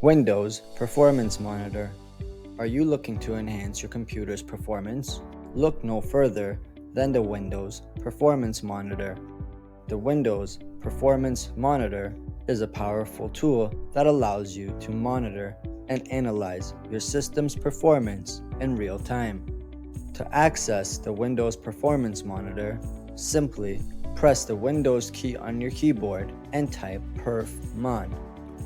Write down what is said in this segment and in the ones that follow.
Windows Performance Monitor. Are you looking to enhance your computer's performance? Look no further than the Windows Performance Monitor. The Windows Performance Monitor is a powerful tool that allows you to monitor and analyze your system's performance in real time. To access the Windows Performance Monitor, simply press the Windows key on your keyboard and type perfmon.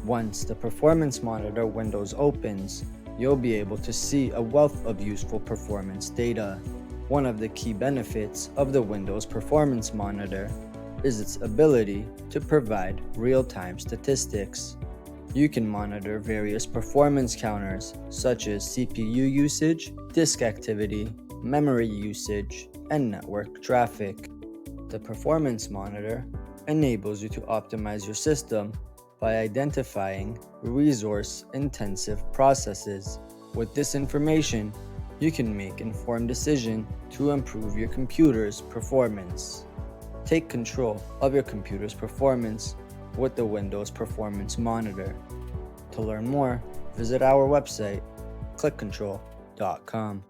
Once the Performance Monitor window opens, you'll be able to see a wealth of useful performance data. One of the key benefits of the Windows Performance Monitor is its ability to provide real-time statistics. You can monitor various performance counters such as CPU usage, disk activity, memory usage, and network traffic. The Performance Monitor enables you to optimize your system by identifying resource-intensive processes. With this information, you can make informed decisions to improve your computer's performance. Take control of your computer's performance with the Windows Performance Monitor. To learn more, visit our website, ClickControl.com.